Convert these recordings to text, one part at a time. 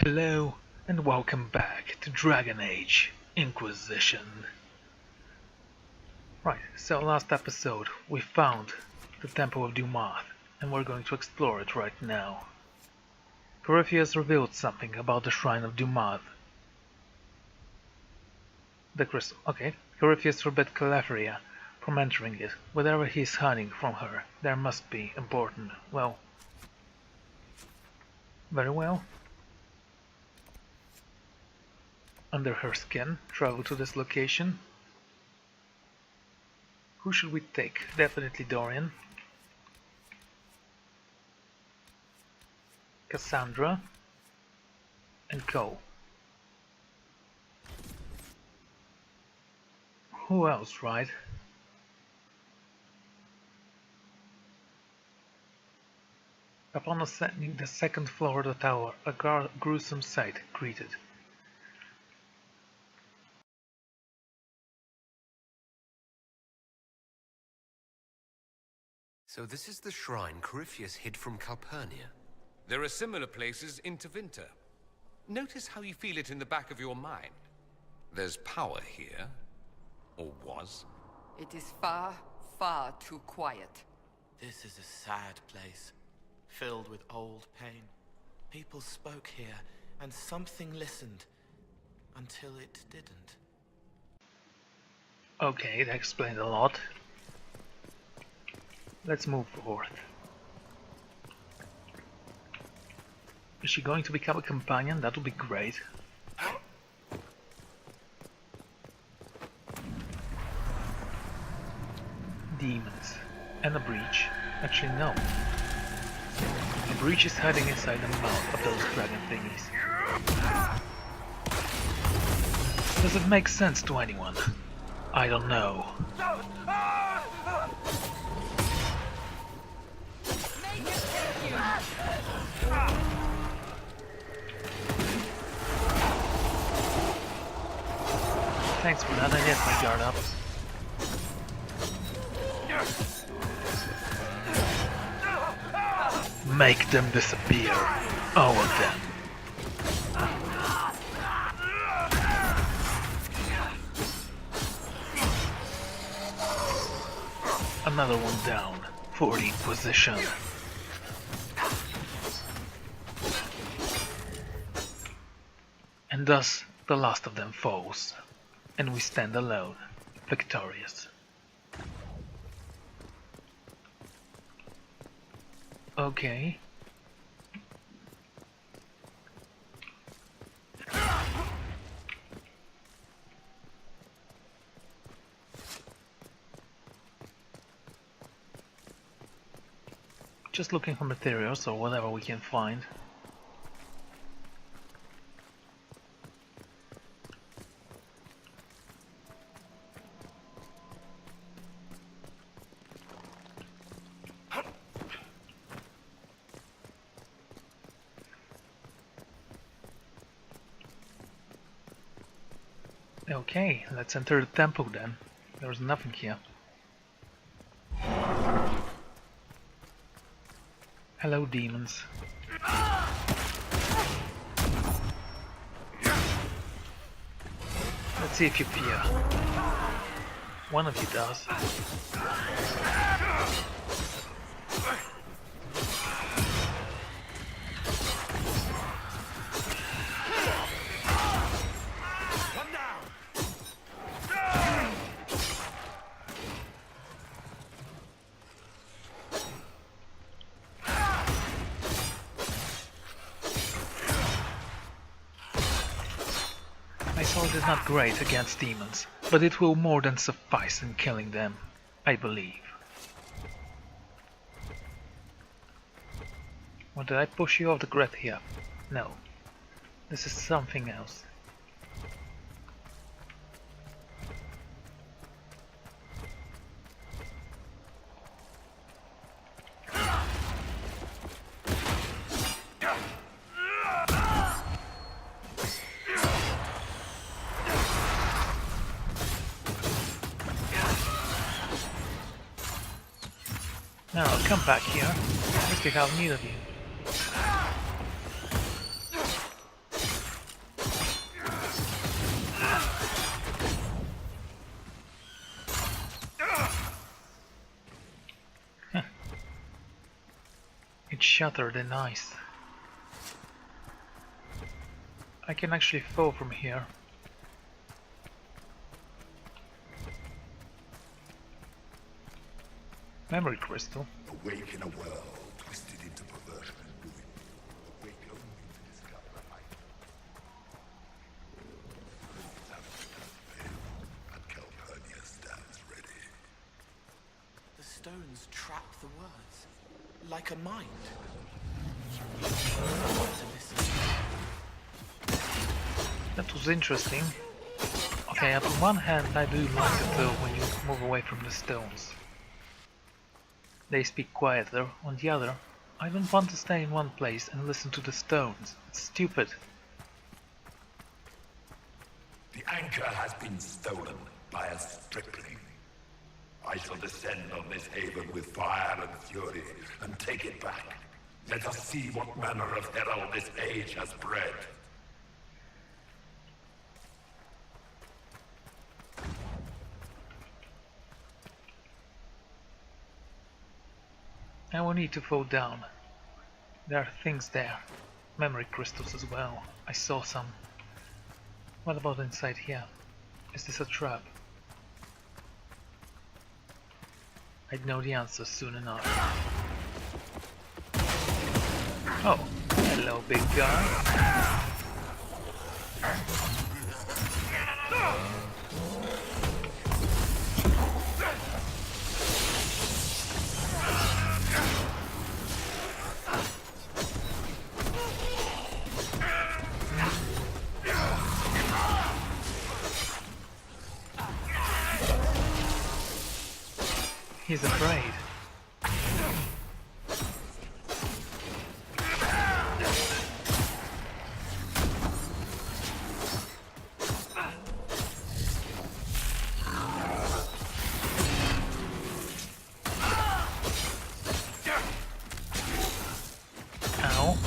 Hello and welcome back to Dragon Age Inquisition. Right, so last episode we found the Temple of Dumath and we're going to explore it right now. Corypheus revealed something about the Shrine of Dumath. The crystal. Okay. Corypheus forbid Calafria from entering it. Whatever he's hiding from her, there must be important. Well, very well. Under her skin, travel to this location. Who should we take? Definitely Dorian. Cassandra. And Cole. Who else, right? Upon ascending the second floor of the tower, a gruesome sight greeted. So this is the shrine Corypheus hid from Calpurnia. There are similar places in Tevinter. Notice how you feel it in the back of your mind. There's power here. Or was. It is far, far too quiet. This is a sad place, filled with old pain. People spoke here, and something listened, until it didn't. Okay, that explains a lot. Let's move forward. Is she going to become a companion? That would be great. Demons. And a breach. Actually, no. The breach is hiding inside the mouth of those dragon thingies. Does it make sense to anyone? I don't know. Thanks for that, I get my guard up. Make them disappear. All of them. Another one down for the Inquisition. And thus the last of them falls, and we stand alone, victorious. Okay. Just looking for materials or whatever we can find. Okay, let's enter the temple then. There's nothing here. Hello, demons. Let's see if you fear. One of you does. My sword is not great against demons, but it will more than suffice in killing them, I believe. Or did I push you off the grid here? No. This is something else. Now, come back here. We still have need of you. shattered in ice. I can actually fall from here. Memory crystal. Awake in a world twisted into perversion and ruin. Awake only to discover a light. And Calpurnia stands ready. The stones trap the words, like a mind. That was interesting. Okay, on one hand I do like it though when you move away from the stones. They speak quieter. On the other, I don't want to stay in one place and listen to the stones. It's stupid. The anchor has been stolen by a stripling. I shall descend on this haven with fire and fury and take it back. Let us see what manner of herald this age has bred. I will need to fall down. There are things there. Memory crystals as well. I saw some. What about inside here? Is this a trap? I'd know the answer soon enough. Oh, hello big guy. He's afraid. Ow.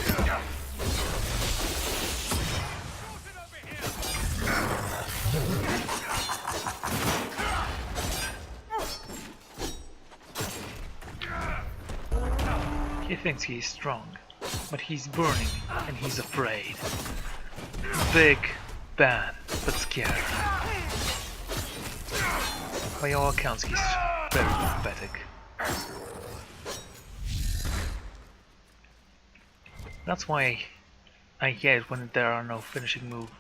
He thinks he's strong, but he's burning and he's afraid. Big, bad, but scared. By all accounts, he's very pathetic. That's why I hate when there are no finishing moves.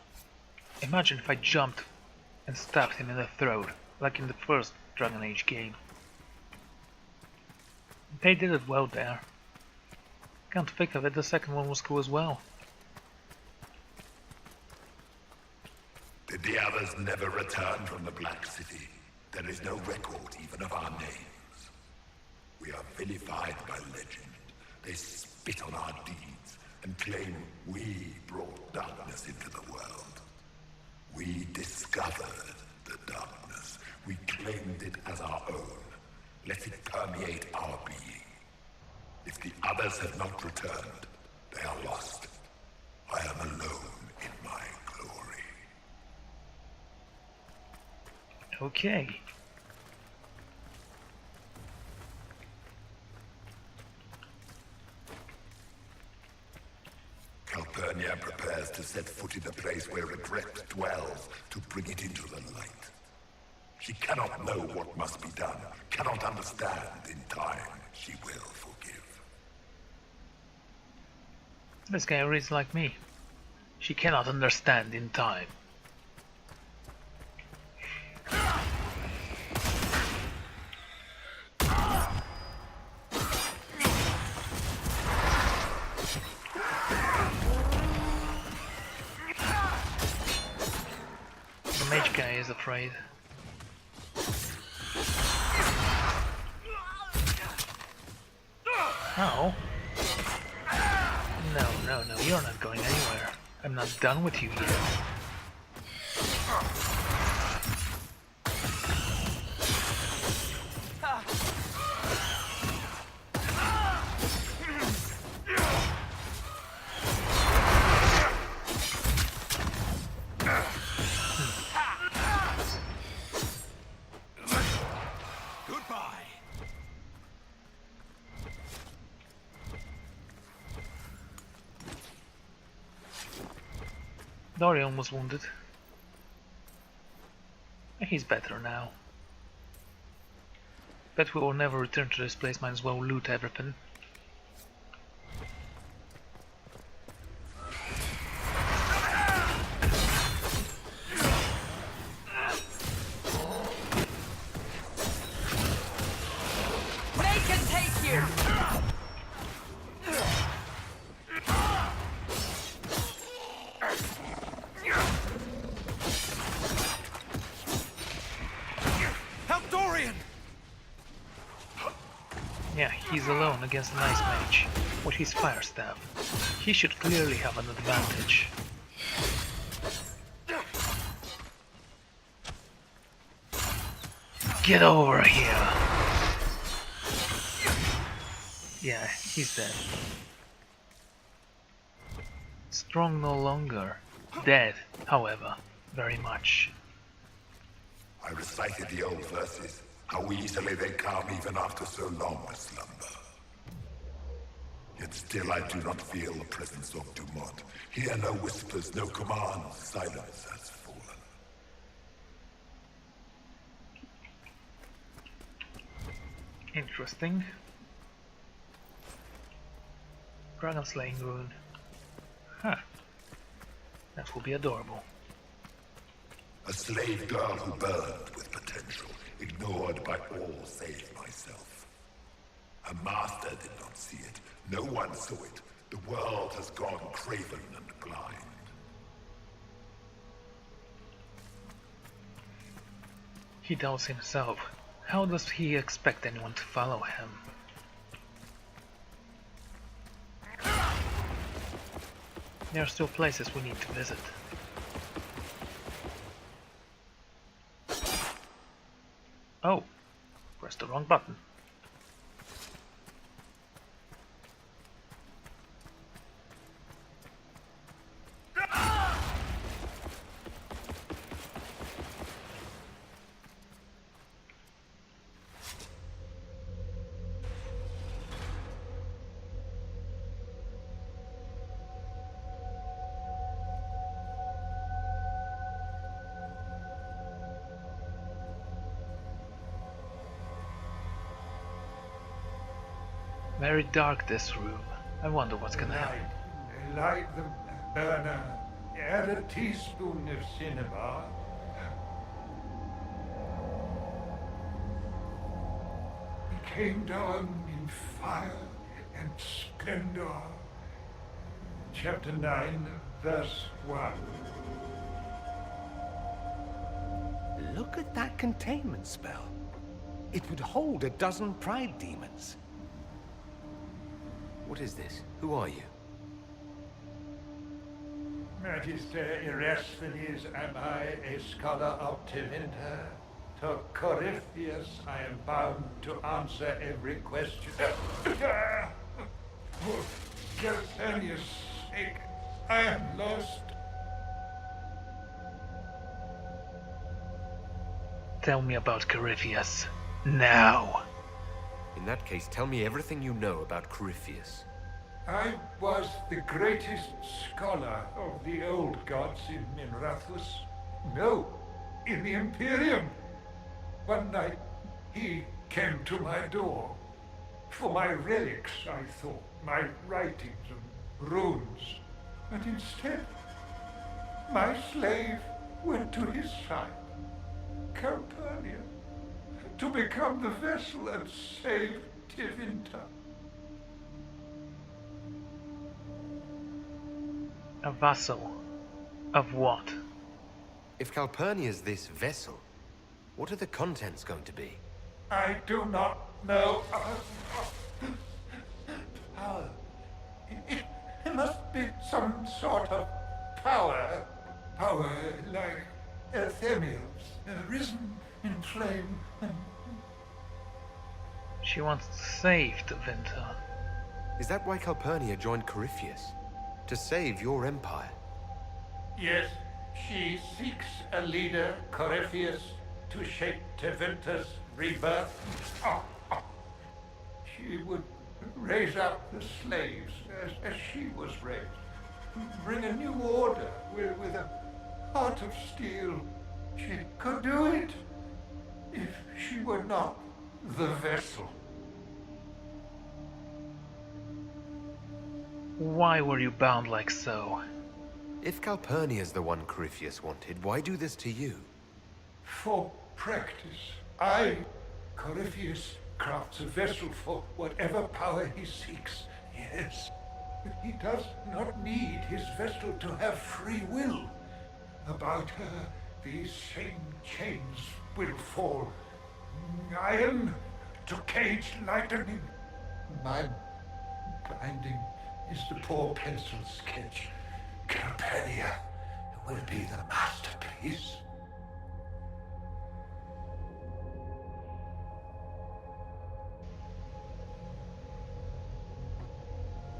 Imagine if I jumped and stabbed him in the throat, like in the first Dragon Age game. They did it well there. Can't think of it, the second one was cool as well. Did the others never return from the Black City? There is no record even of our names. We are vilified by legend. They spit on our deeds and claim we brought darkness into the world. We discovered the darkness. We claimed it as our own. Let it permeate our being. If the others have not returned, they are lost. I am alone in my glory. Okay. Calpurnia prepares to set foot in the place where regret dwells to bring it into the light. She cannot know what must be done, cannot understand. In time, she will forgive. This guy reads like me. She cannot understand in time. The mage guy is afraid. Oh. No, you're not going anywhere. I'm not done with you yet. Dorian was wounded. He's better now. Bet we will never return to this place, might as well loot everything. They can take you! Help Dorian! Yeah, he's alone against an ice mage with his fire staff. He should clearly have an advantage. Get over here! Yeah, he's dead. Strong no longer. Dead, however, very much. I recited the old verses, how easily they come even after so long a slumber. Yet still I do not feel the presence of Dumont. Hear no whispers, no commands, silence has fallen. Interesting. Dragon slaying rune. Huh. That will be adorable. A slave girl who burned with potential, ignored by all save myself. Her master did not see it. No one saw it. The world has gone craven and blind. He doubts himself. How does he expect anyone to follow him? There are still places we need to visit. Oh, pressed the wrong button. Very dark this room. I wonder what's gonna happen. Light the burner. Add a teaspoon of cinnabar. He came down in fire and splendor. Chapter 9, verse 1. Look at that containment spell. It would hold a dozen pride demons. What is this? Who are you? Magister Erasthenes, am I a scholar of Tevinter? To Corypheus I am bound to answer every question. For Galthanius' sake, I am lost. Tell me about Corypheus. Now. In that case, tell me everything you know about Corypheus. I was the greatest scholar of the old gods in Minrathus. No, in the Imperium. One night, he came to my door. For my relics, I thought, my writings and runes. But instead, my slave went to his side, Calpurnia, to become the vessel and save Tevinter. A vassal. Of what? If Calpurnia's this vessel, what are the contents going to be? I do not know. Power. It must be some sort of power. Power like Earthemials, risen in flame. She wants to save Tevinter. Is that why Calpurnia joined Corypheus? To save your empire? Yes, she seeks a leader, Corypheus, to shape Tevinter's rebirth. She would raise up the slaves as she was raised. bring a new order with a heart of steel. She could do it if she were not the vessel. Why were you bound like so? If Calpurnia's the one Corypheus wanted, why do this to you? For practice, Corypheus, crafts a vessel for whatever power he seeks. Yes, but he does not need his vessel to have free will. About her, these same chains will fall. Iron to cage lightning. My binding is the poor pencil sketch. Calpurnia will be the masterpiece.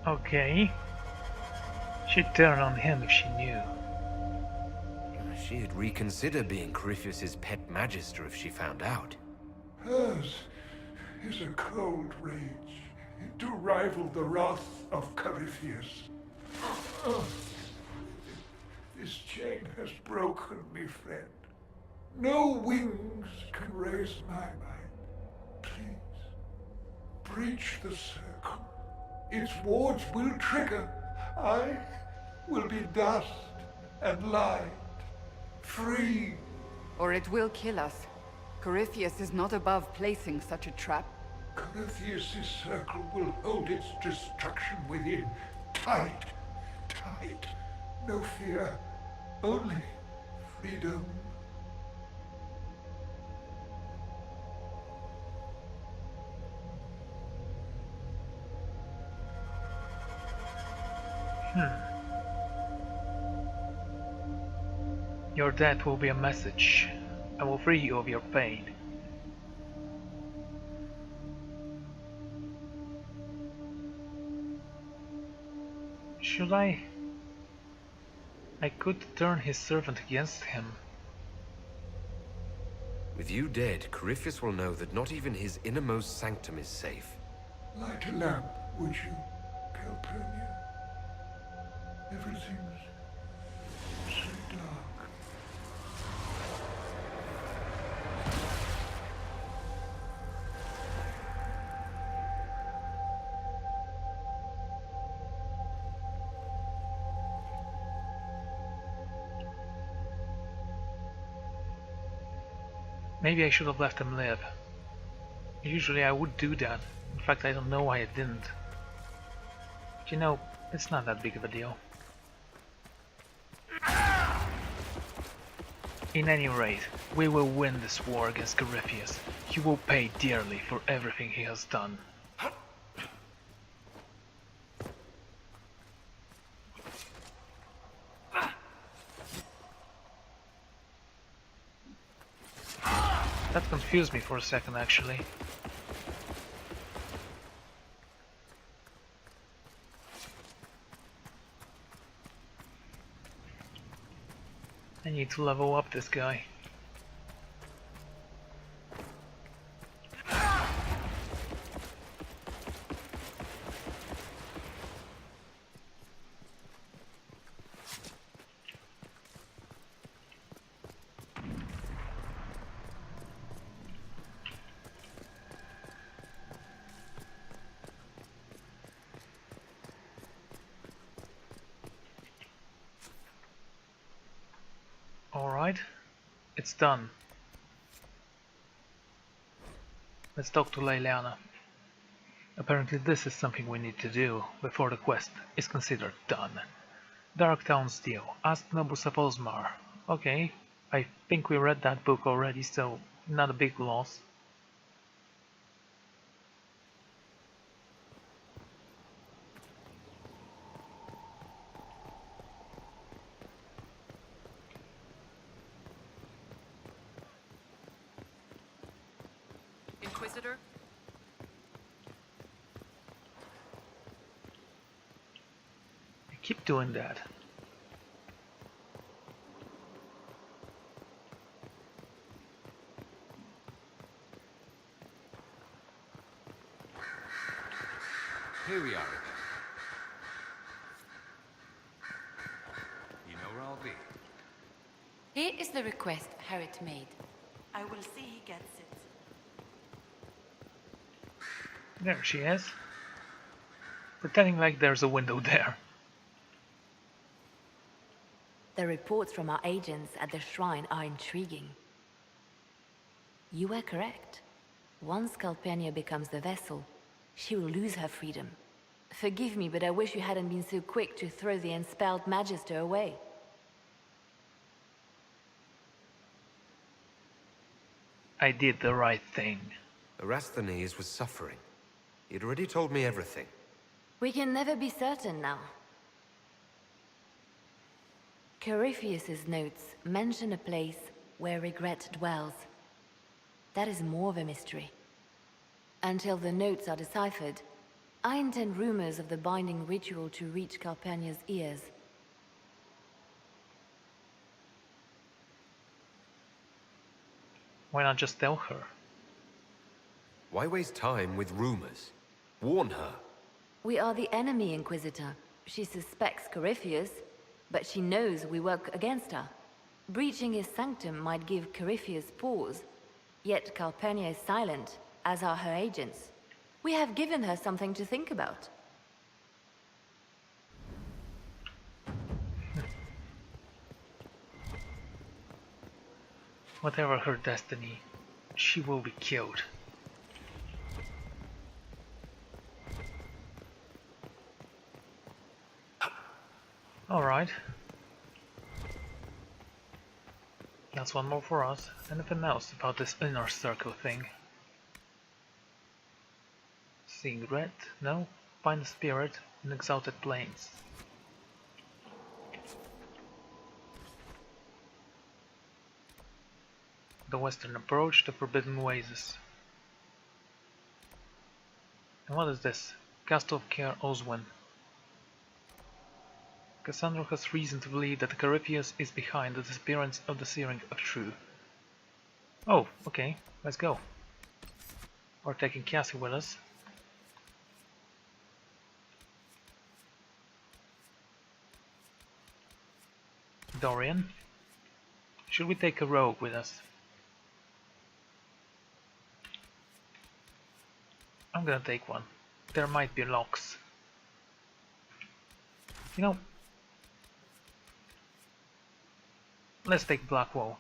Okay. She'd turn on him if she knew. She'd reconsider being Corypheus's pet magister if she found out. Hers is a cold rage to rival the wrath of Corypheus. This chain has broken me, friend. No wings can raise my mind. Please, breach the circle. Its wards will trigger. I will be dust and light, free. Or it will kill us. Corypheus is not above placing such a trap. Corypheus' circle will hold its destruction within. Tight, tight. No fear, only freedom. Your death will be a message. I will free you of your pain. Should I? I could turn his servant against him. With you dead, Corypheus will know that not even his innermost sanctum is safe. Light a lamp, would you, Calpurnia? Everything's so dark. Maybe I should have let him live. Usually I would do that. In fact, I don't know why I didn't. But you know, it's not that big of a deal. In any rate, we will win this war against Corypheus. He will pay dearly for everything he has done. That confused me for a second, actually. I need to level up this guy. Alright, it's done. Let's talk to Leliana. Apparently this is something we need to do before the quest is considered done. Darktown's deal. Ask Nobles of Osmar. Okay, I think we read that book already, so not a big loss. Inquisitor? I keep doing that. Here we are Here is the request Harriet made. I will see he gets it. There she is. Pretending like there's a window there. The reports from our agents at the shrine are intriguing. You were correct. Once Calpurnia becomes the vessel, she will lose her freedom. Forgive me, but I wish you hadn't been so quick to throw the Enspelled Magister away. I did the right thing. Erasthenes was suffering. He'd already told me everything. We can never be certain now. Corypheus's notes mention a place where regret dwells. That is more of a mystery. Until the notes are deciphered, I intend rumors of the binding ritual to reach Calpurnia's ears. Why not just tell her? Why waste time with rumors? Warn her. We are the enemy, Inquisitor. She suspects Corypheus, but she knows we work against her. Breaching his sanctum might give Corypheus pause, yet Calpurnia is silent, as are her agents. We have given her something to think about. Whatever her destiny, she will be killed. Alright. That's one more for us. Anything else about this inner circle thing? Seeing red? No? Find the spirit in exalted planes. The western approach, the forbidden oasis. And what is this? Castle of Caer Oswin. Cassandra has reason to believe that Corypheus is behind the disappearance of the Searing of True. Oh, okay, let's go. We're taking Cassie with us. Dorian. Should we take a rogue with us? I'm gonna take one. There might be locks. You know, let's take Blackwall.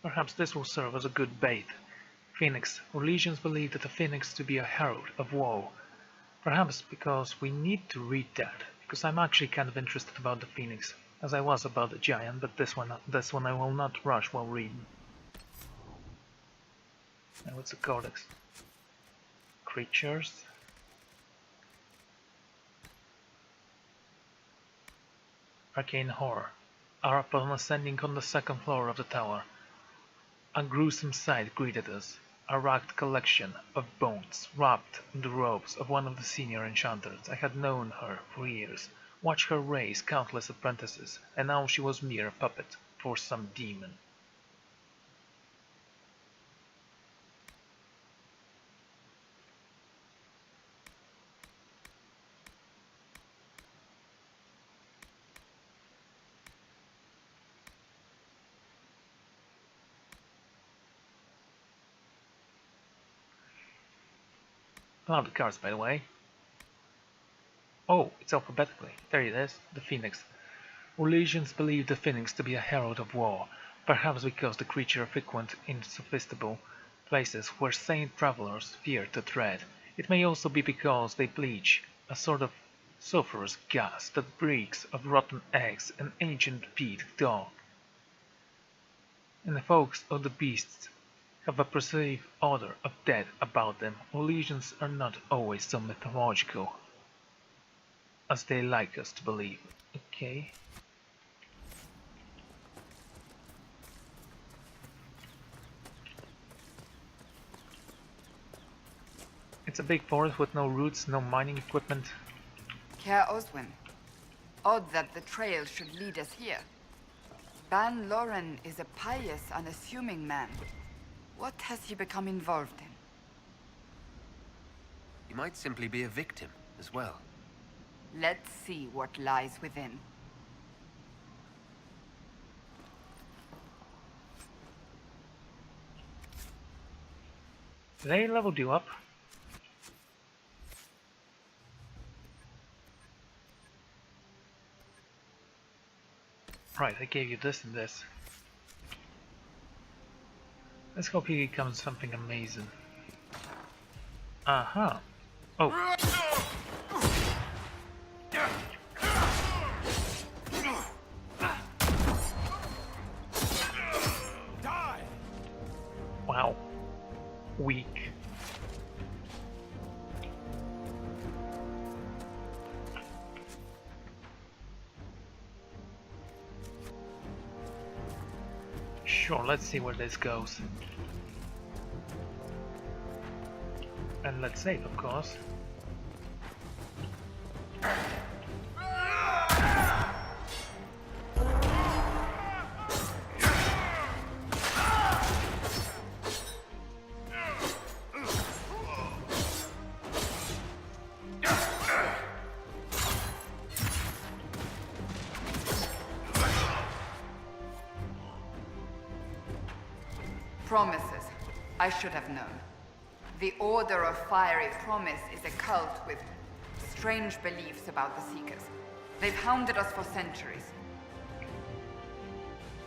Perhaps this will serve as a good bait. Phoenix. Our legions believe that the Phoenix to be a herald of woe. Perhaps because we need to read that, because I'm actually kind of interested about the Phoenix, as I was about the Giant, but this one I will not rush while reading. Now what's the codex? Creatures. Arcane Horror. Are upon ascending on the second floor of the tower. A gruesome sight greeted us. A ragged collection of bones wrapped in the robes of one of the senior enchanters. I had known her for years, watched her raise countless apprentices, and now she was mere puppet for some demon. Not the cards, by the way. Oh, it's alphabetically. There it is, the Phoenix. Our legions believe the Phoenix to be a herald of war, perhaps because the creature frequent insophistical places where sane travelers fear to tread. It may also be because they bleach, a sort of sulphurous gas that reeks of rotten eggs and ancient peat dog. And the folks of the beasts have a perceived odor of death about them. Our legions are not always so mythological as they like us to believe. Okay. It's a big forest with no roots, no mining equipment. Caer Oswin. Odd that the trail should lead us here. Ban Loren is a pious, unassuming man. What has he become involved in? He might simply be a victim, as well. Let's see what lies within. They leveled you up. Right, I gave you this and this. Let's hope he becomes something amazing. Uh-huh. Oh. Wow. Weak. Sure, let's see where this goes. And let's save, of course. Promises. I should have known. The Order of Fiery Promise is a cult with strange beliefs about the Seekers. They've hounded us for centuries.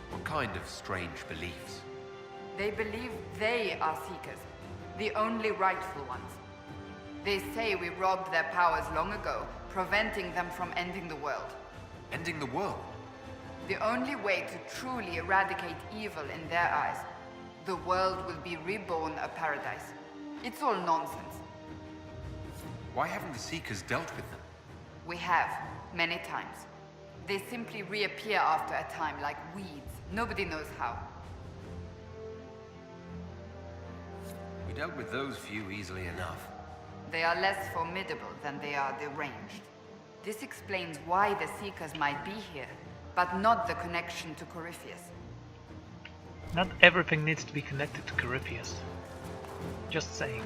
What kind of strange beliefs? They believe they are Seekers, the only rightful ones. They say we robbed their powers long ago, preventing them from ending the world. Ending the world? The only way to truly eradicate evil in their eyes, the world will be reborn a paradise. It's all nonsense. Why haven't the Seekers dealt with them? We have, many times. They simply reappear after a time like weeds. Nobody knows how. We dealt with those few easily enough. They are less formidable than they are deranged. This explains why the Seekers might be here, but not the connection to Corypheus. Not everything needs to be connected to Corypheus. Just saying.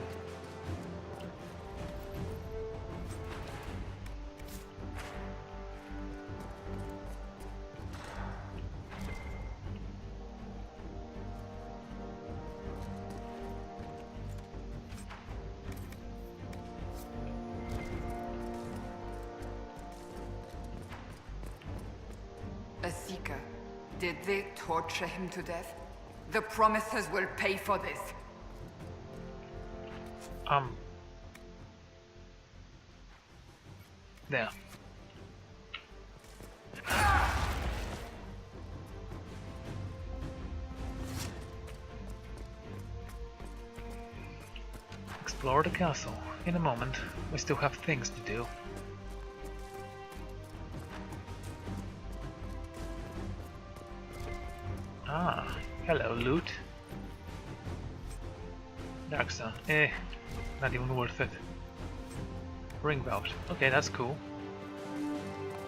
A Seeker. Did they torture him to death? The Promisers will pay for this. There. Explore the castle. In a moment. We still have things to do. Ah, hello, loot. Darkstone. Not even worth it. Ring valve. Okay, that's cool.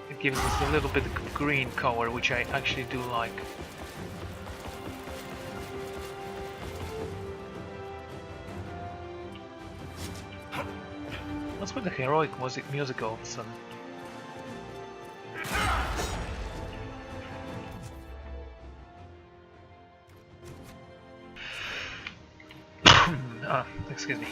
It gives us a little bit of green color, which I actually do like. What's with the heroic music all of a sudden? Excuse me.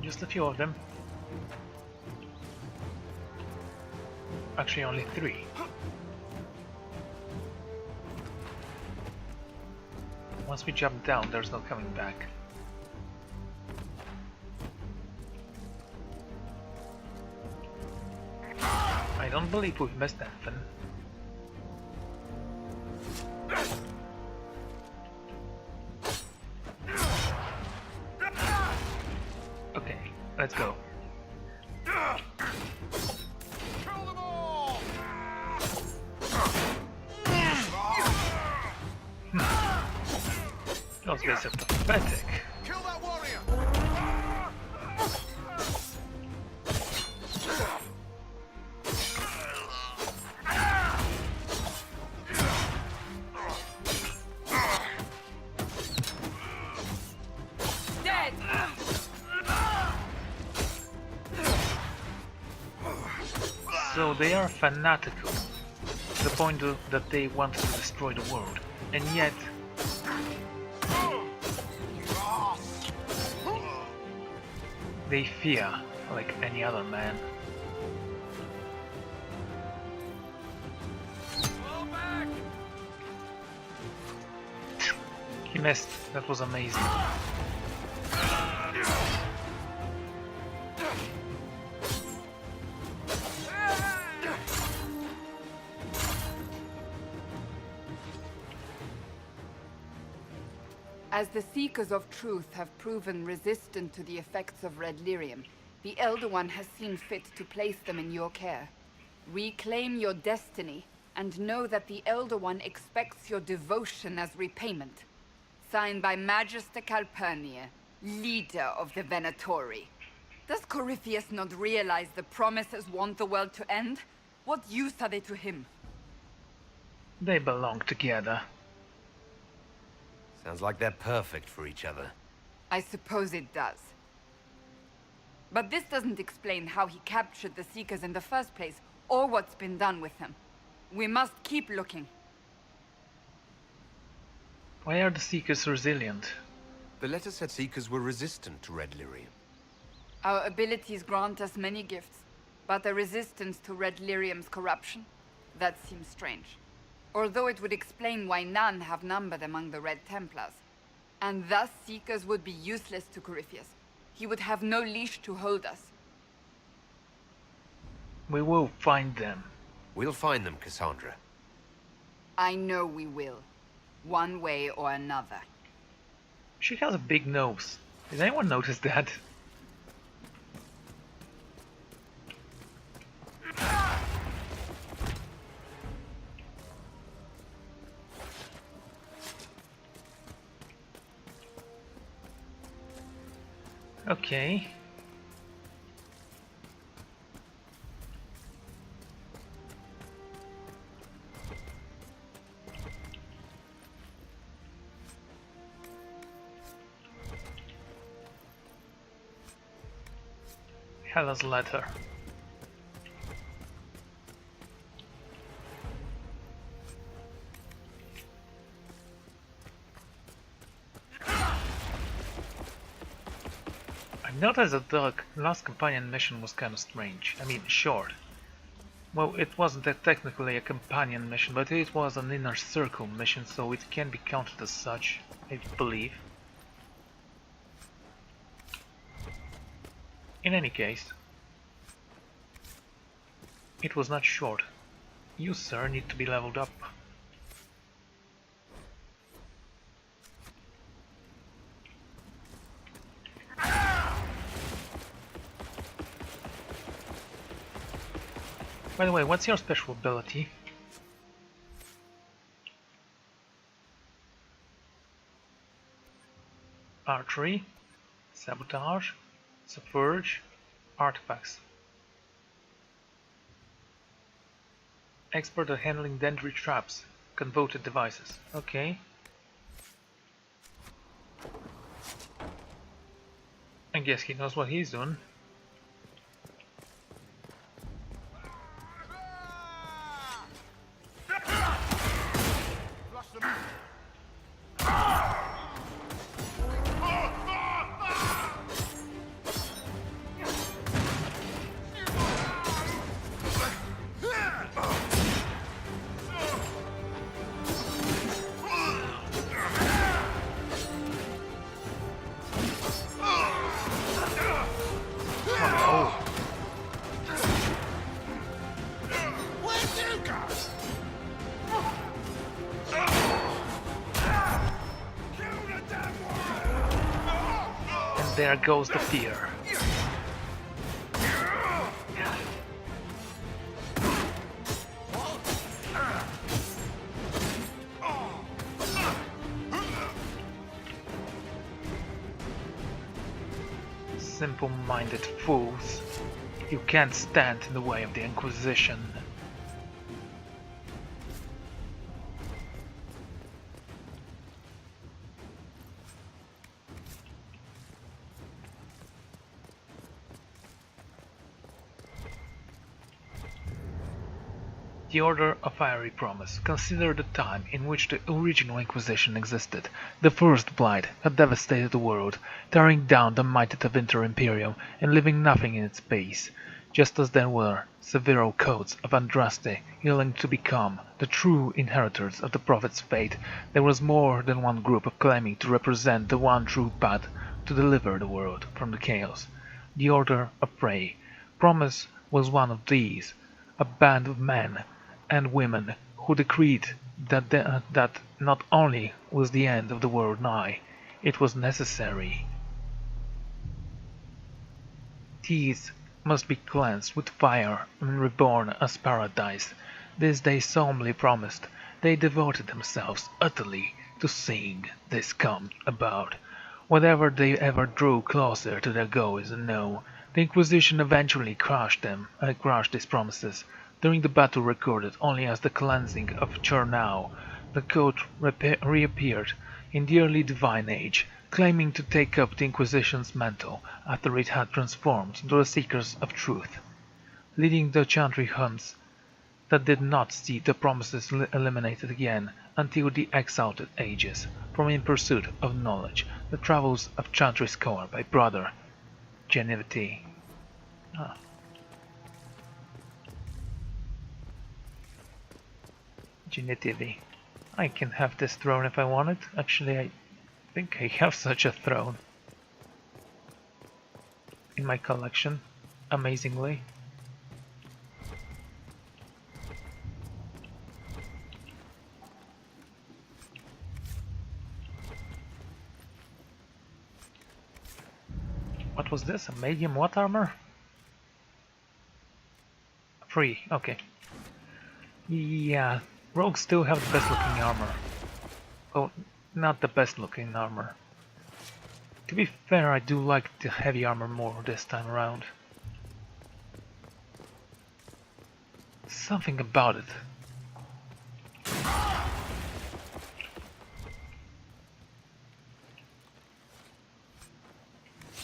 Just a few of them. Actually, only 3. Once we jump down, there's no coming back. I don't believe we've missed anything. Okay, let's go. Those guys are pathetic. Kill that warrior! Dead! So they are fanatical, to the point that they want to destroy the world, and yet they fear like any other man. He missed. That was amazing. As the Seekers of Truth have proven resistant to the effects of red lyrium, the Elder One has seen fit to place them in your care. Reclaim your destiny, and know that the Elder One expects your devotion as repayment. Signed by Magister Calpurnia, leader of the Venatori. Does Corypheus not realize the promises want the world to end? What use are they to him? They belong together. Sounds like they're perfect for each other. I suppose it does. But this doesn't explain how he captured the Seekers in the first place, or what's been done with them. We must keep looking. Why are the Seekers resilient? The letter said Seekers were resistant to red lyrium. Our abilities grant us many gifts, but a resistance to red lyrium's corruption? That seems strange. Although it would explain why none have numbered among the Red Templars. And thus Seekers would be useless to Corypheus. He would have no leash to hold us. We will find them. We'll find them, Cassandra. I know we will. One way or another. She has a big nose. Did anyone notice that? Okay. Hella's letter. I noticed that the last companion mission was kind of strange. I mean, short. Well, it wasn't technically a companion mission, but it was an inner circle mission, so it can be counted as such, I believe. In any case, it was not short. You, sir, need to be leveled up. By the way, what's your special ability? Archery, sabotage, subverge, artifacts. Expert at handling deadly traps, convoluted devices. Okay. I guess he knows what he's doing. There goes the fear. simple-minded fools. You can't stand in the way of the Inquisition. The Order of Fiery Promise. Consider the time in which the original Inquisition existed. The First Blight had devastated the world, tearing down the mighty Tevinter Imperium and leaving nothing in its base. Just as there were several codes of Andraste yielding to become the true inheritors of the Prophet's fate, there was more than one group of claiming to represent the one true path to deliver the world from the chaos. The Order of Prey. Promise was one of these, a band of men and women who decreed that not only was the end of the world nigh, it was necessary. These must be cleansed with fire and reborn as paradise. This they solemnly promised. They devoted themselves utterly to seeing this come about. Whatever they ever drew closer to their goal is unknown. The Inquisition eventually crushed these promises. During the battle recorded only as the cleansing of Chernau, the code reappeared in the early Divine Age, claiming to take up the Inquisition's mantle after it had transformed into the Seekers of Truth, leading the chantry hunts that did not see the promises eliminated again until the Exalted Ages. From In Pursuit of Knowledge, The Travels of Chantry Scholar by Brother Genevity. Genitivity. I can have this throne if I want it. Actually, I think I have such a throne in my collection, amazingly. What was this? A medium what armor? Free, okay. Yeah, rogues still have the best looking armor. Well, not the best looking armor. To be fair, I do like the heavy armor more this time around. Something about it.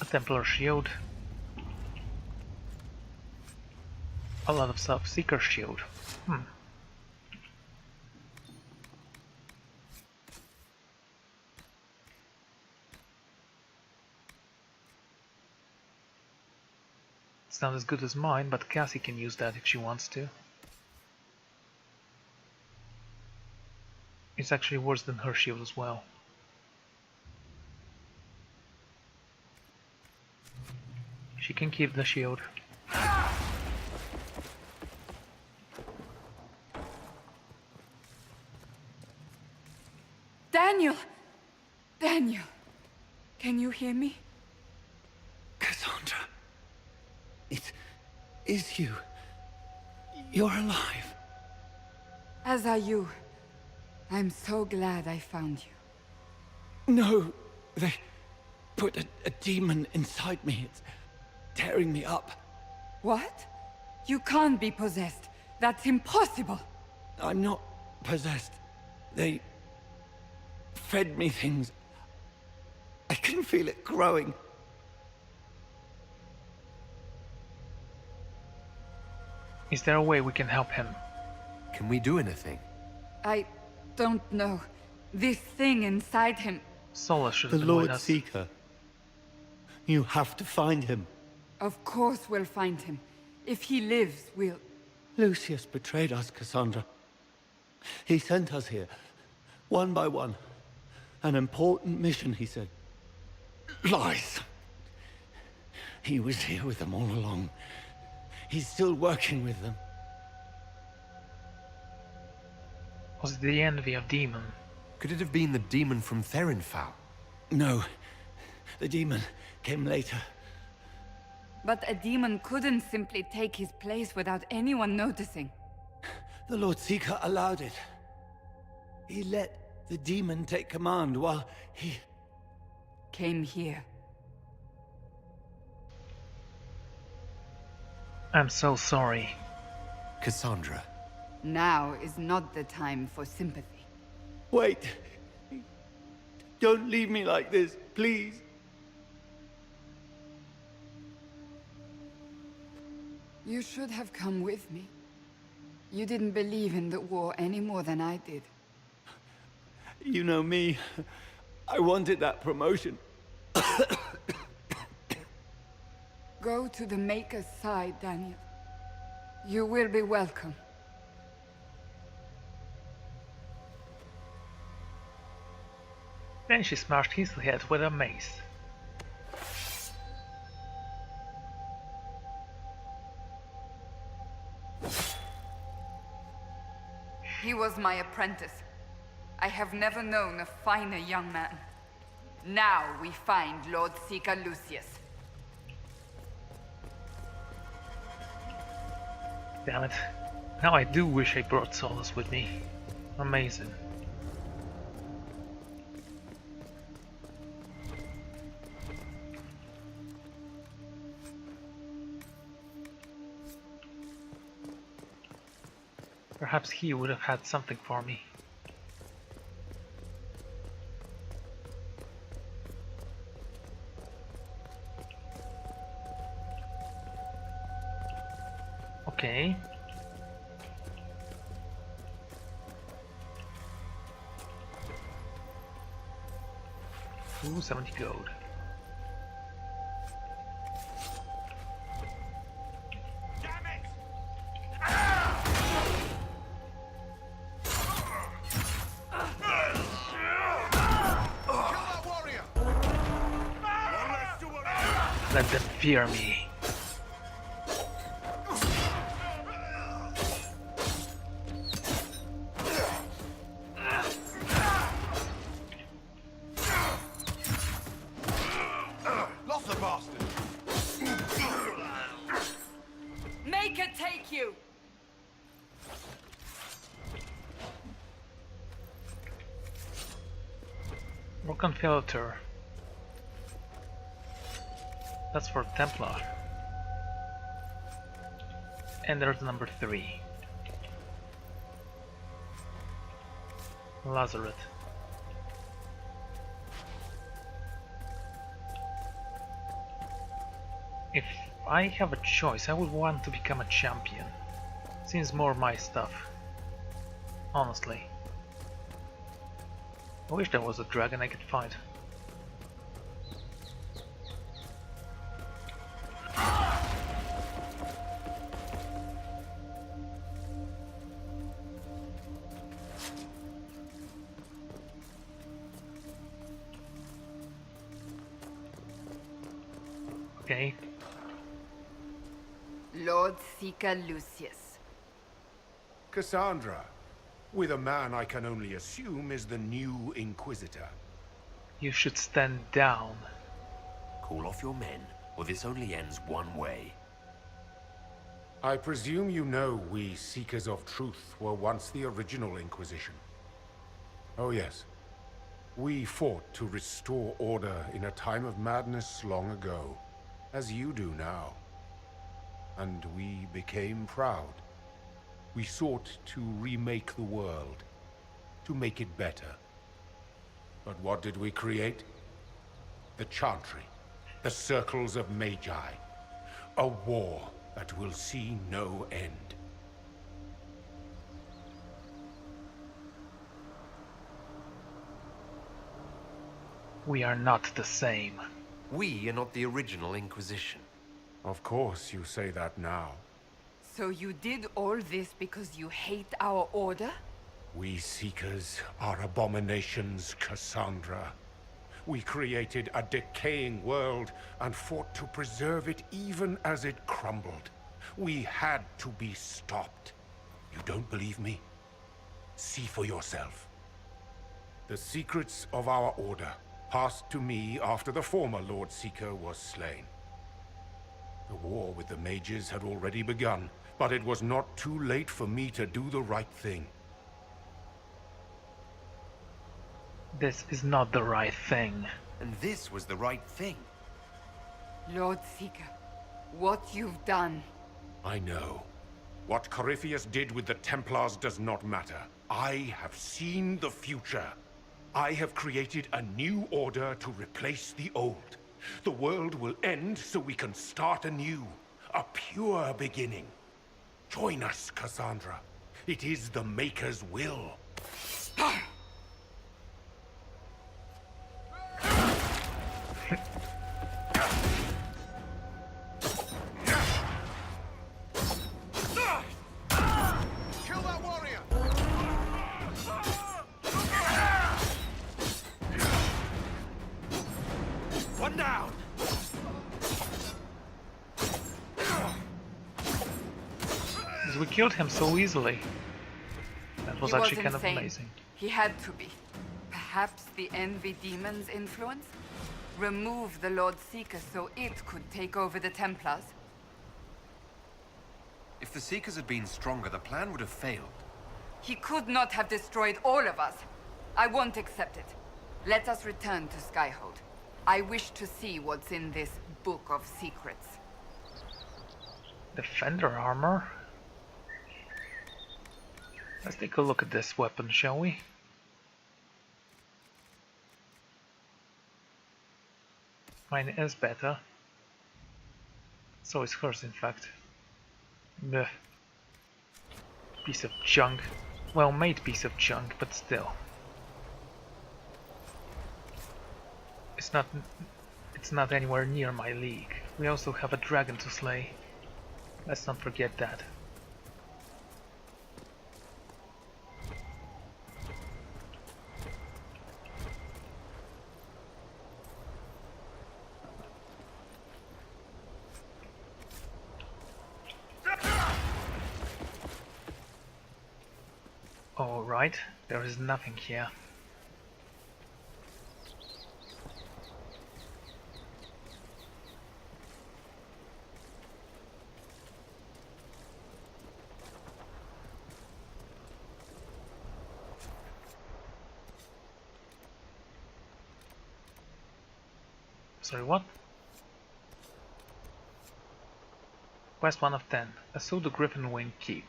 A Templar shield. A lot of stuff. Seeker shield. It's not as good as mine, but Cassie can use that if she wants to. It's actually worse than her shield as well. She can keep the shield. Daniel! Daniel! Can you hear me? Cassandra. It is you. You're alive. As are you. I'm so glad I found you. No, they put a demon inside me. It's tearing me up. What? You can't be possessed. That's impossible. I'm not possessed. They fed me things. I can feel it growing. Is there a way we can help him? Can we do anything? I don't know. This thing inside him. Sola should The have been with Lord us. Seeker. You have to find him. Of course we'll find him. If he lives, we'll... Lucius betrayed us, Cassandra. He sent us here, one by one. An important mission, he said. Lies. He was here with them all along. He's still working with them. Was it the envy of Demon? Could it have been the demon from Therinfal? No. The demon came later. But a demon couldn't simply take his place without anyone noticing. The Lord Seeker allowed it. He let the demon take command while he... Came here. I'm so sorry. Cassandra. Now is not the time for sympathy. Wait. Don't leave me like this, please. You should have come with me. You didn't believe in the war any more than I did. You know me. I wanted that promotion. Go to the Maker's side, Daniel. You will be welcome. Then she smashed his head with a mace. He was my apprentice. I have never known a finer young man. Now we find Lord Seeker Lucius. Damn it. Now I do wish I brought Solus with me. Amazing. Perhaps he would have had something for me. Okay. Ooh, 70 gold. Let them fear me. Lost the bastard! Make it take you! Work on filter. That's for Templar. And there's number 3. Lazaret. If I have a choice, I would want to become a champion. Seems more my stuff. Honestly. I wish there was a dragon I could fight. Okay. Lord Seeker Lucius. Cassandra, with a man I can only assume is the new Inquisitor. You should stand down. Call off your men, or this only ends one way. I presume you know we Seekers of Truth were once the original Inquisition. Oh yes. We fought to restore order in a time of madness long ago, as you do now. And we became proud. We sought to remake the world, to make it better. But what did we create? The Chantry, the Circles of Magi. A war that will see no end. We are not the same. We are not the original Inquisition. Of course you say that now. So you did all this because you hate our order? We Seekers are abominations, Cassandra. We created a decaying world and fought to preserve it even as it crumbled. We had to be stopped. You don't believe me? See for yourself. The secrets of our order passed to me after the former Lord Seeker was slain. The war with the mages had already begun, but it was not too late for me to do the right thing. This is not the right thing. And this was the right thing. Lord Seeker, what you've done, I know. What Corypheus did with the Templars does not matter. I have seen the future. I have created a new order to replace the old. The world will end so we can start anew. A pure beginning. Join us, Cassandra. It is the Maker's will. One down! Because we killed him so easily. That was He was actually kind of insane. amazing. He had to be. Perhaps the Envy Demon's influence? Remove the Lord Seeker so it could take over the Templars? If the Seekers had been stronger, the plan would have failed. He could not have destroyed all of us. I won't accept it. Let us return to Skyhold. I wish to see what's in this Book of Secrets. Defender armor? Let's take a look at this weapon, shall we? Mine is better. So is hers, in fact. Blech. Piece of junk. Well made piece of junk, but still. It's not anywhere near my league. We also have a dragon to slay. Let's not forget that. Alright, there is nothing here. Sorry, what? Quest 1 of 10. Assault the Griffin Wing Keep.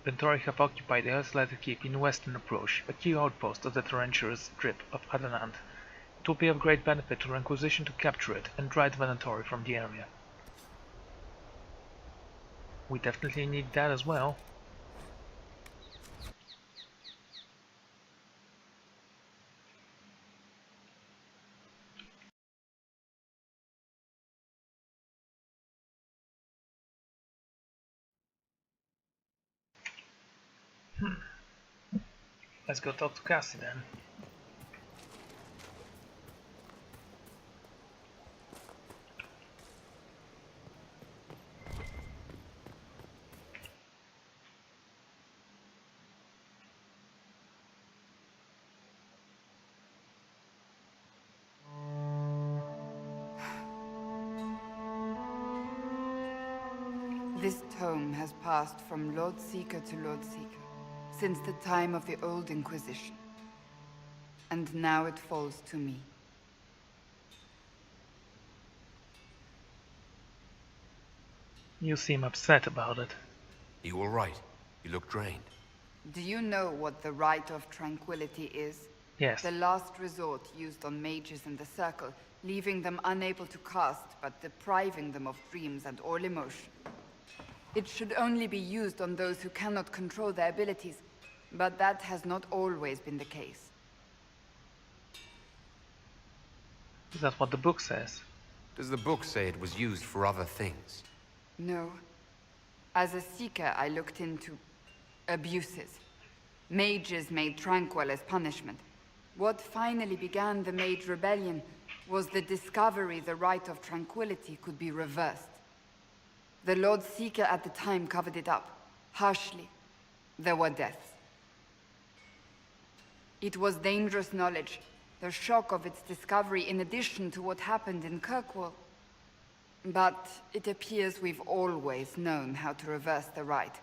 Ventori have occupied the isolated keep in western approach, a key outpost of the treacherous strip of Adanant. It will be of great benefit to our Inquisition to capture it and drive Ventori from the area. We definitely need that as well. Let's go talk to Cassie then. This tome has passed from Lord Seeker to Lord Seeker since the time of the Old Inquisition. And now it falls to me. You seem upset about it. You all right? You look drained. Do you know what the Rite of Tranquility is? Yes. The last resort used on mages in the Circle, leaving them unable to cast, but depriving them of dreams and all emotion. It should only be used on those who cannot control their abilities, but that has not always been the case. Is that what the book says? Does the book say it was used for other things? No. As a Seeker, I looked into abuses. Mages made Tranquil as punishment. What finally began the Mage Rebellion was the discovery the Rite of Tranquility could be reversed. The Lord Seeker at the time covered it up, harshly. There were deaths. It was dangerous knowledge, the shock of its discovery in addition to what happened in Kirkwall. But it appears we've always known how to reverse the rite,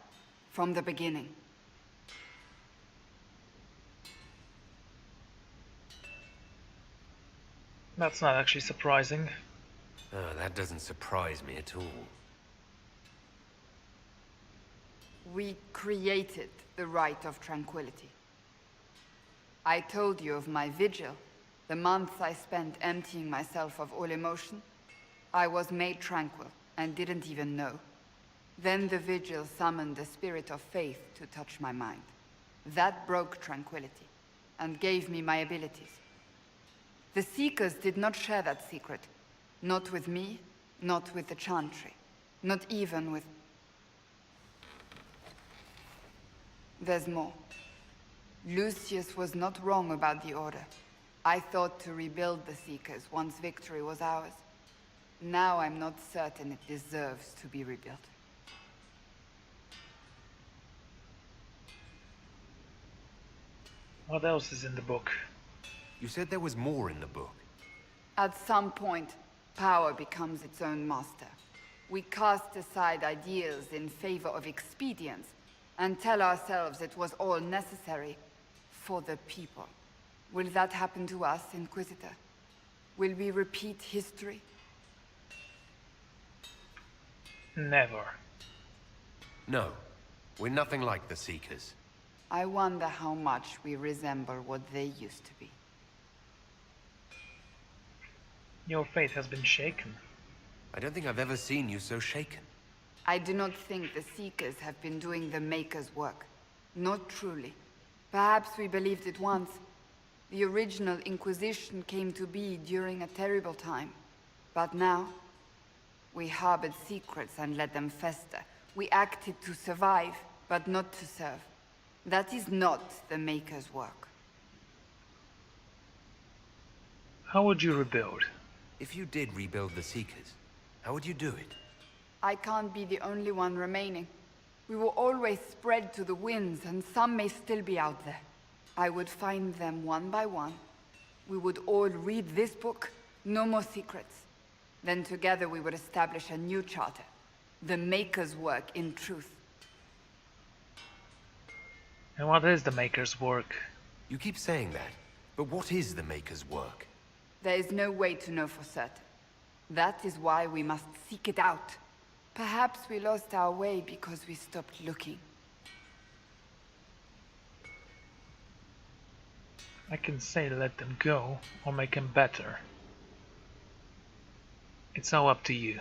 from the beginning. That's not actually surprising. Oh, that doesn't surprise me at all. We created the right of tranquility. I told you of my vigil, the months I spent emptying myself of all emotion. I was made tranquil and didn't even know. Then the vigil summoned the spirit of faith to touch my mind. That broke tranquility and gave me my abilities. The Seekers did not share that secret. Not with me, not with the Chantry, not even with... There's more. Lucius was not wrong about the Order. I thought to rebuild the Seekers once victory was ours. Now I'm not certain it deserves to be rebuilt. What else is in the book? You said there was more in the book. At some point, power becomes its own master. We cast aside ideals in favor of expedience, and tell ourselves it was all necessary for the people. Will that happen to us, Inquisitor? Will we repeat history? Never. No. We're nothing like the Seekers. I wonder how much we resemble what they used to be. Your faith has been shaken. I don't think I've ever seen you so shaken. I do not think the Seekers have been doing the Maker's work. Not truly. Perhaps we believed it once. The original Inquisition came to be during a terrible time. But now, we harbored secrets and let them fester. We acted to survive, but not to serve. That is not the Maker's work. How would you rebuild? If you did rebuild the Seekers, how would you do it? I can't be the only one remaining. We were always spread to the winds, and some may still be out there. I would find them one by one. We would all read this book, no more secrets. Then together we would establish a new charter. The Maker's work in truth. And what is the Maker's work? You keep saying that, but what is the Maker's work? There is no way to know for certain. That is why we must seek it out. Perhaps we lost our way because we stopped looking. I can say let them go, or make them better. It's all up to you.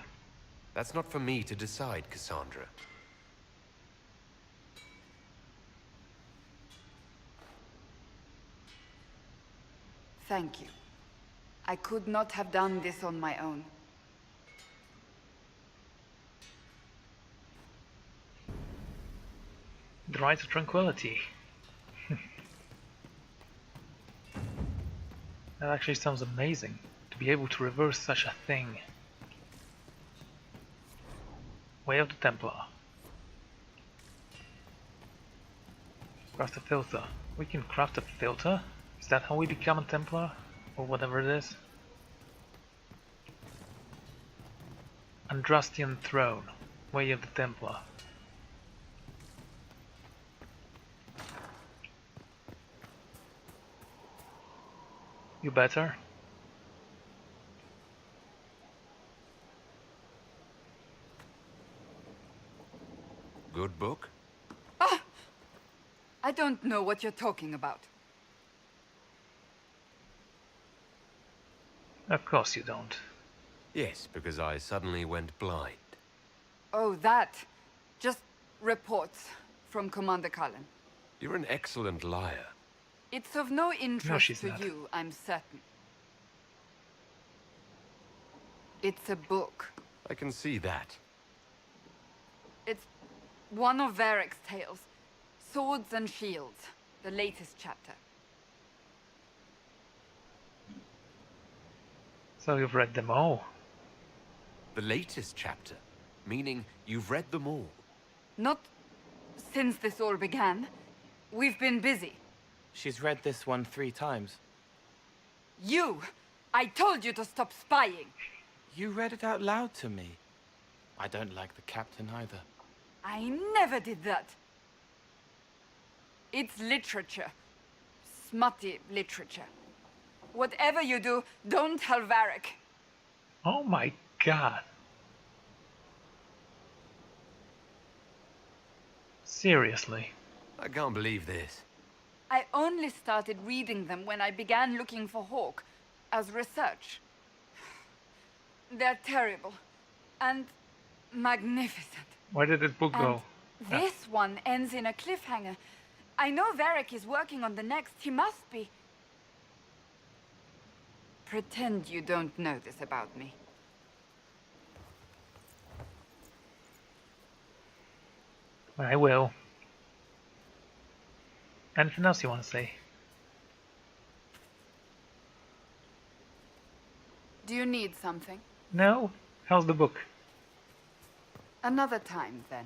That's not for me to decide, Cassandra. Thank you. I could not have done this on my own. The right to tranquility. That actually sounds amazing, to be able to reverse such a thing. Way of the Templar. Craft a filter. We can craft a filter? Is that how we become a Templar? Or whatever it is? Andrastian Throne. Way of the Templar. You better? Good book? Ah! I don't know what you're talking about. Of course you don't. Yes, because I suddenly went blind. Oh, that. Just reports from Commander Cullen. You're an excellent liar. It's of no interest she's to not. you, I'm certain. It's a book. I can see that. It's one of Varric's tales. Swords and Shields, the latest chapter. So you've read them all? The latest chapter? Meaning you've read them all? Not since this all began. We've been busy. She's read this one 3 times. You! I told you to stop spying! You read it out loud to me. I don't like the captain either. I never did that. It's literature. Smutty literature. Whatever you do, don't tell Varric. Oh my god. Seriously. I can't believe this. I only started reading them when I began looking for Hawk as research. They're terrible and magnificent. Where did this book And go? this one ends in a cliffhanger. I know Varric is working on the next. He must be. Pretend you don't know this about me. I will. Anything else you want to say? Do you need something? No? How's the book? Another time, then.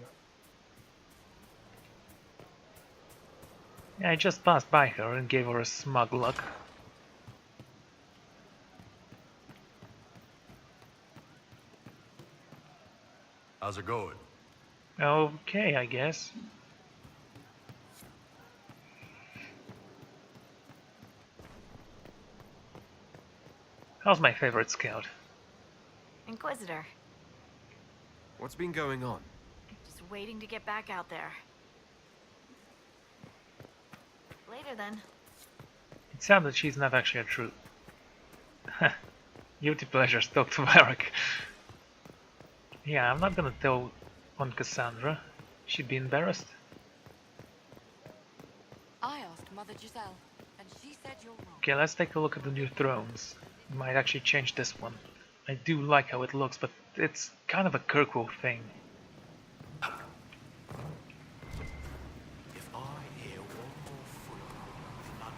Yeah, I just passed by her and gave her a smug look. How's it going? Okay, I guess. How's my favorite scout? Inquisitor. What's been going on? Just waiting to get back out there. Later then. It's sad that she's not actually a true... Guilty pleasures, talk to Varric. Yeah, I'm not gonna tell on Cassandra. She'd be embarrassed. I asked Mother Giselle, and she said you're wrong. Okay, let's take a look at the new thrones. We might actually change this one. I do like how it looks, but it's kind of a Kirkwall thing. If I hear one more footfall, blood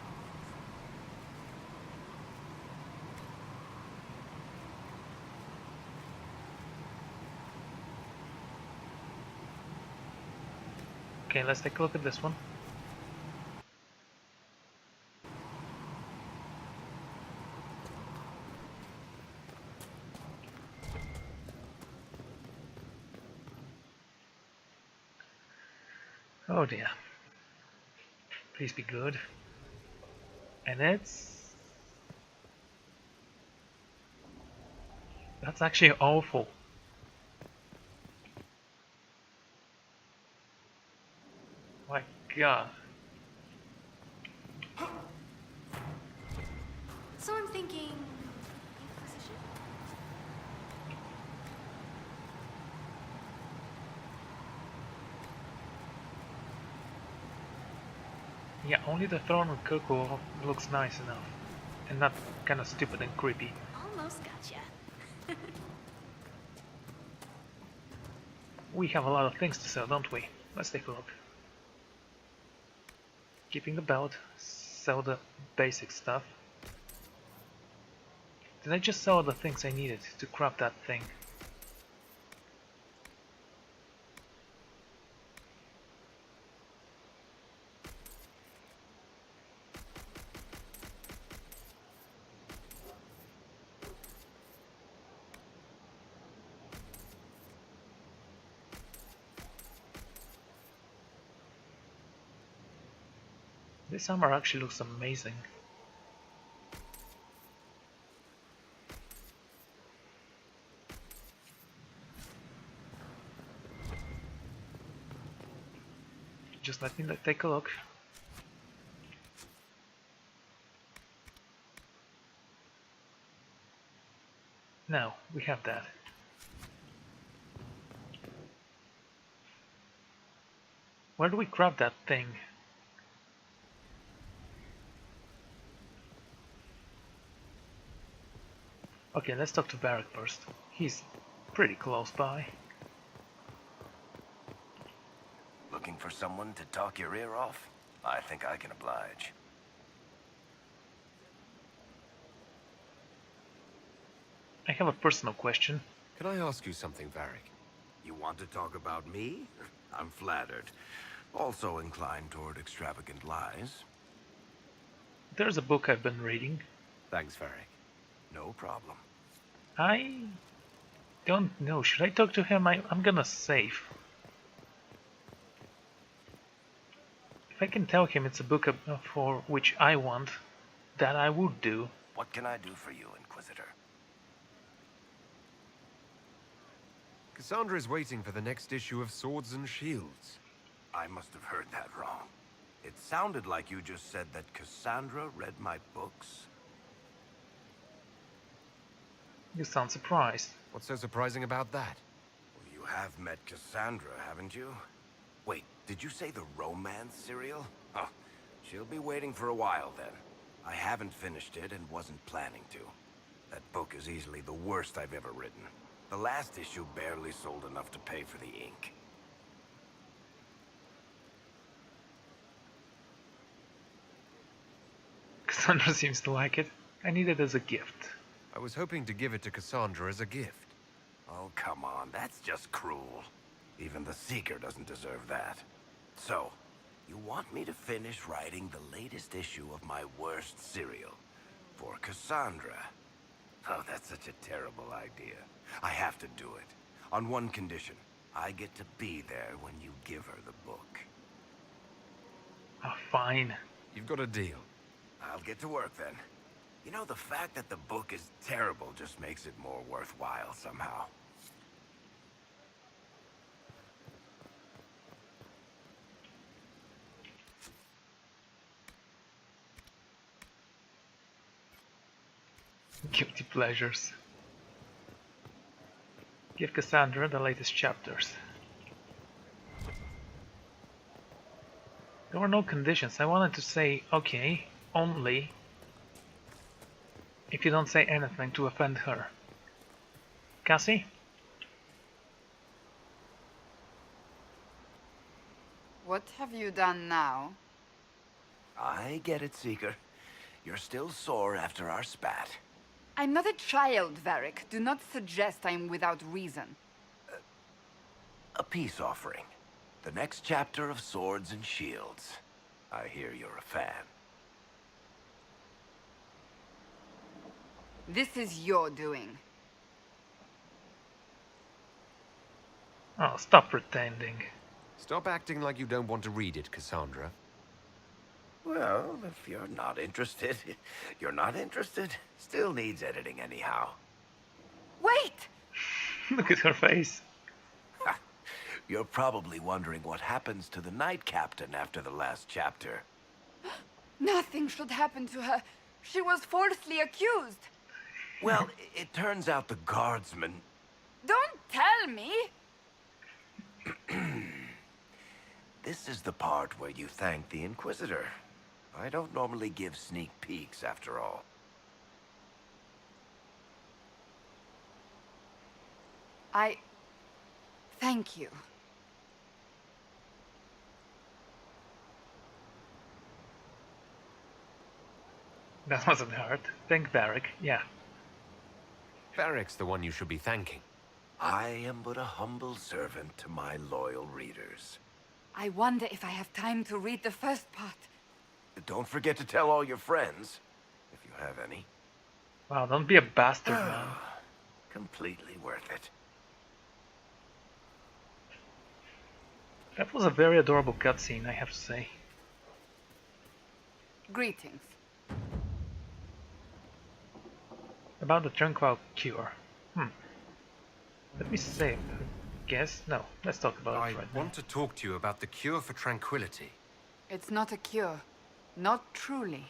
Okay, let's take a look at this one. Oh dear. Please be good. And it's... That's actually awful. My god. So I'm thinking... Inquisition? Yeah, only the throne of Kirkwall looks nice enough. And not kinda stupid and creepy. Almost gotcha. We have a lot of things to sell, don't we? Let's take a look. Keeping the belt, sell the basic stuff. Did I just sell the things I needed to craft that thing? This armor actually looks amazing. Just let me take a look. Now, we have that. Where do we grab that thing? Okay, let's talk to Varric first. He's pretty close by. Looking for someone to talk your ear off? I think I can oblige. I have a personal question. Can I ask you something, Varric? You want to talk about me? I'm flattered. Also inclined toward extravagant lies. There's a book I've been reading. Thanks, Varric. No problem. I don't know. Should I talk to him? I'm gonna save. If I can tell him it's a book for which I want, that I would do. What can I do for you, Inquisitor? Cassandra is waiting for the next issue of Swords and Shields. I must have heard that wrong. It sounded like you just said that Cassandra read my books. You sound surprised. What's so surprising about that? Well, you have met Cassandra, haven't you? Wait, did you say the romance serial? Huh. She'll be waiting for a while then. I haven't finished it and wasn't planning to. That book is easily the worst I've ever written. The last issue barely sold enough to pay for the ink. Cassandra seems to like it. I need it as a gift. I was hoping to give it to Cassandra as a gift. Oh, come on, that's just cruel. Even the Seeker doesn't deserve that. So, you want me to finish writing the latest issue of my worst serial for Cassandra? Oh, that's such a terrible idea. I have to do it. On one condition. I get to be there when you give her the book. Oh, fine. You've got a deal. I'll get to work then. You know, the fact that the book is terrible just makes it more worthwhile somehow. Guilty pleasures. Give Cassandra the latest chapters. There were no conditions. I wanted to say, okay, only if you don't say anything to offend her. Cassie? What have you done now? I get it, Seeker. You're still sore after our spat. I'm not a child, Varric. Do not suggest I'm without reason. A peace offering. The next chapter of Swords and Shields. I hear you're a fan. This is your doing. Oh, stop pretending. Stop acting like you don't want to read it, Cassandra. Well, if you're not interested, you're not interested. Still needs editing anyhow. Wait! Look at her face. You're probably wondering what happens to the Knight Captain after the last chapter. Nothing should happen to her. She was falsely accused. Well, it turns out the guardsmen... Don't tell me! This is the part where you thank the Inquisitor. I don't normally give sneak peeks, after all. Thank you. That wasn't hard. Thank Varric, yeah. Varric's the one you should be thanking. I am but a humble servant to my loyal readers. I wonder if I have time to read the first part. Don't forget to tell all your friends, if you have any. Wow, don't be a bastard, man. Completely worth it. That was a very adorable cutscene, I have to say. Greetings. About the tranquil cure. Let me save. Guess? No, let's talk about it I right want to talk to you about the cure for tranquility. It's not a cure. Not truly.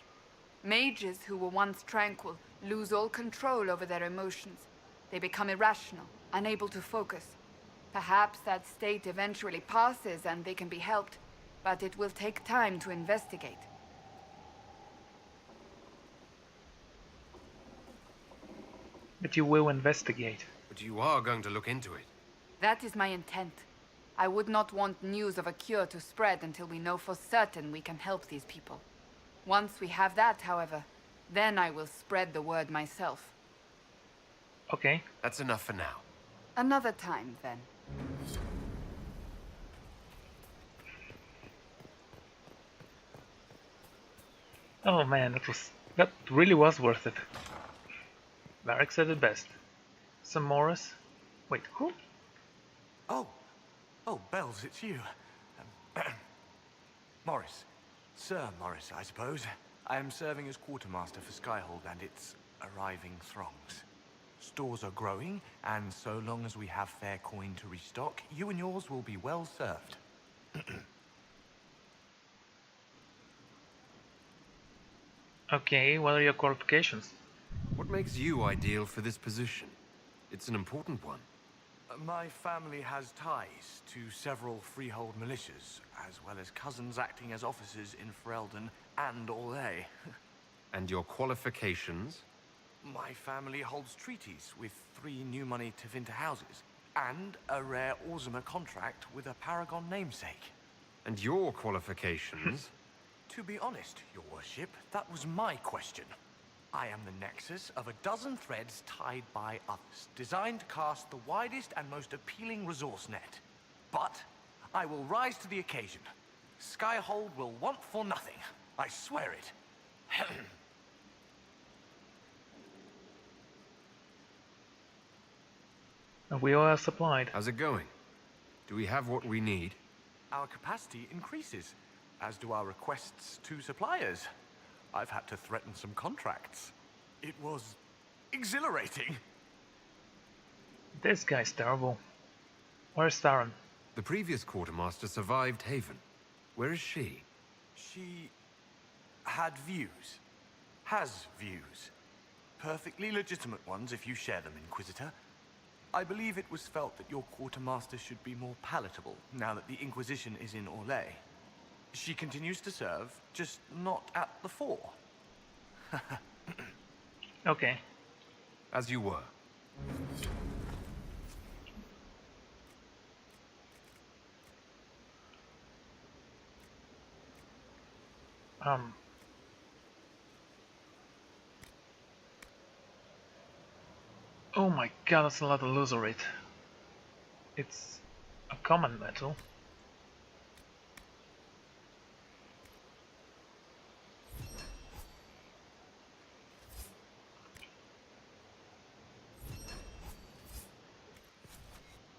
Mages who were once tranquil lose all control over their emotions. They become irrational, unable to focus. Perhaps that state eventually passes and they can be helped, but it will take time to investigate. But you will investigate. But you are going to look into it. That is my intent. I would not want news of a cure to spread until we know for certain we can help these people. Once we have that, however, then I will spread the word myself. Okay. That's enough for now. Another time, then. Oh man, that really was worth it. Varric said it best. Some Morris? Wait, who? Oh, Bells, it's you. Morris. Sir Morris, I suppose. I am serving as quartermaster for Skyhold and its arriving throngs. Stores are growing, and so long as we have fair coin to restock, you and yours will be well served. Okay, what are your qualifications? What makes you ideal for this position? It's an important one. My family has ties to several freehold militias, as well as cousins acting as officers in Ferelden and Orlais. And your qualifications? My family holds treaties with 3 new money Tevinter houses, and a rare Orzuma contract with a Paragon namesake. And your qualifications? To be honest, your worship, that was my question. I am the nexus of a dozen threads tied by others, designed to cast the widest and most appealing resource net. But I will rise to the occasion. Skyhold will want for nothing. I swear it. We all are supplied. How's it going? Do we have what we need? Our capacity increases, as do our requests to suppliers. I've had to threaten some contracts. It was exhilarating. This guy's terrible. Where's Theron? The previous quartermaster survived Haven. Where is she? She had views. Has views. Perfectly legitimate ones if you share them, Inquisitor. I believe it was felt that your quartermaster should be more palatable now that the Inquisition is in Orlais. She continues to serve, just not at the fore. Okay. As you were. Oh my god, that's a lot of loserite. It's a common metal.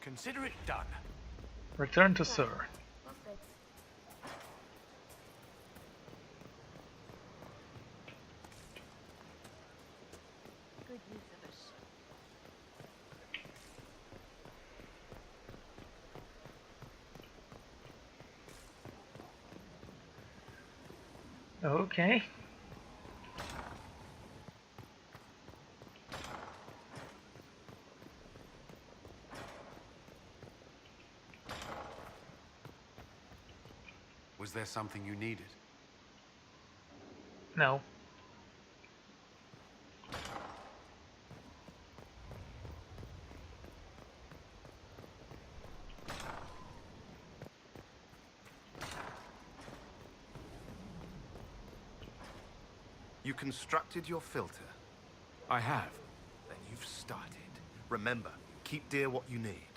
Consider it done. Return to Sir. Good use of it. Okay. Was there something you needed? No. You constructed your filter. I have. Then you've started. Remember, keep dear what you need.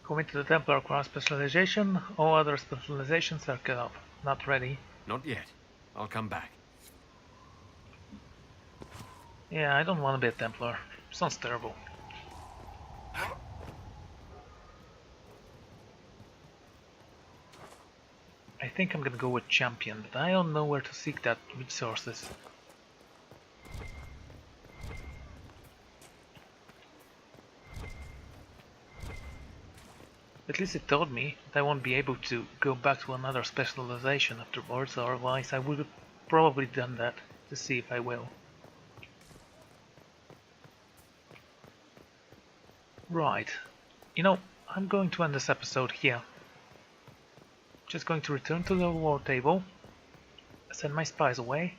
Commit to the Templar cross specialization. All other specializations are cut off. Not ready. Not yet. I'll come back. Yeah, I don't want to be a Templar. Sounds terrible. I think I'm gonna go with Champion, but I don't know where to seek that resources. At least it told me that I won't be able to go back to another specialization afterwards, otherwise I would have probably done that to see if I will. Right, you know, I'm going to end this episode here. Just going to return to the war table, send my spies away,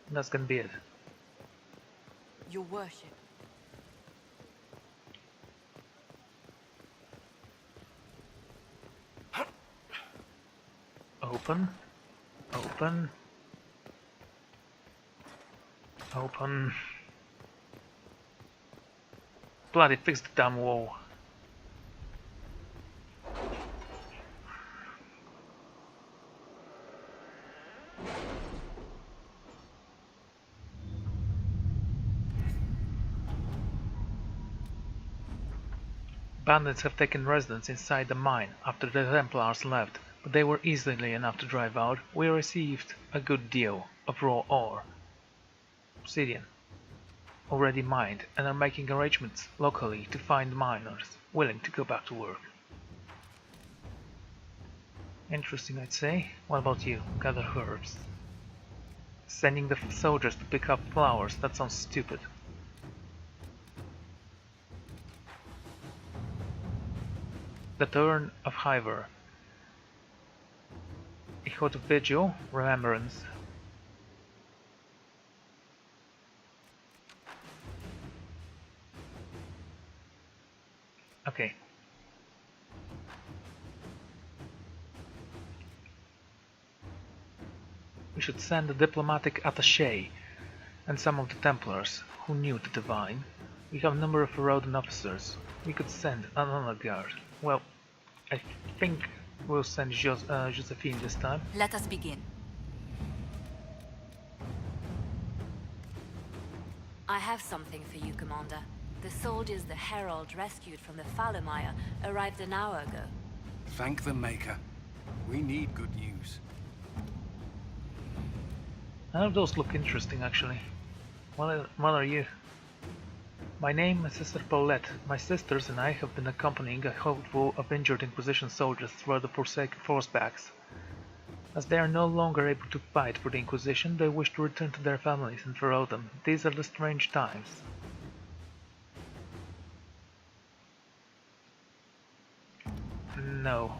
and that's gonna be it. Your worship. Open, open, open. Bloody fix the damn wall. Bandits have taken residence inside the mine after the Templars left, but they were easily enough to drive out. We received a good deal of raw ore, obsidian, already mined, and are making arrangements locally to find miners willing to go back to work. Interesting, I'd say. What about you? Gather herbs. Sending the soldiers to pick up flowers, that sounds stupid. The Turn of Hiver. Echo to Vigil, Remembrance. Okay. We should send a diplomatic attaché and some of the Templars who knew the Divine. We have a number of Rodan officers. We could send another guard. Well, I think we'll send Josephine this time. Let us begin. I have something for you, Commander. The soldiers the Herald rescued from the Fallermire arrived an hour ago. Thank the Maker. We need good news. None of those look interesting, actually. What are you? My name is Sister Paulette. My sisters and I have been accompanying a handful of injured Inquisition soldiers throughout the Forsaken Forcebacks. As they are no longer able to fight for the Inquisition, they wish to return to their families and follow them. These are the strange times. No.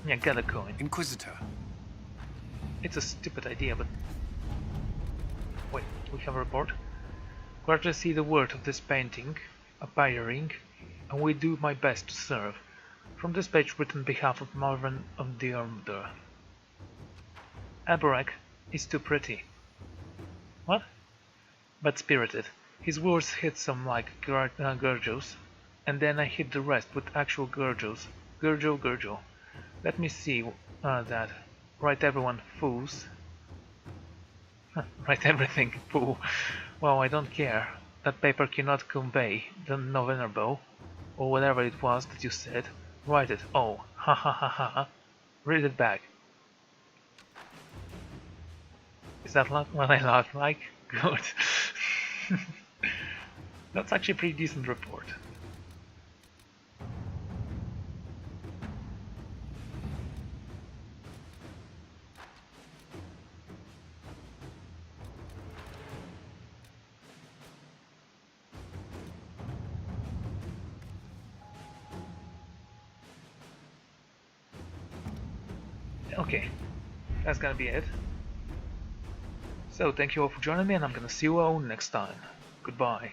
Yeah, get a coin. Inquisitor. It's a stupid idea, but... Wait, we have a report. Glad to see the word of this painting, appearing, and we do my best to serve. From this page written on behalf of Marvin of the Order. Alberek is too pretty. What? Bad-spirited. His words hit some like Gurgles, and then I hit the rest with actual Gurgles. Gurgle. Let me see that. Write everyone, fools. Write everything, fool. Well, I don't care. That paper cannot convey the venerable, or whatever it was that you said. Write it. Oh, ha ha ha ha. Read it back. Is that what I look like? Good. That's actually a pretty decent report. Okay, that's gonna be it. So thank you all for joining me, and I'm gonna see you all next time. Goodbye.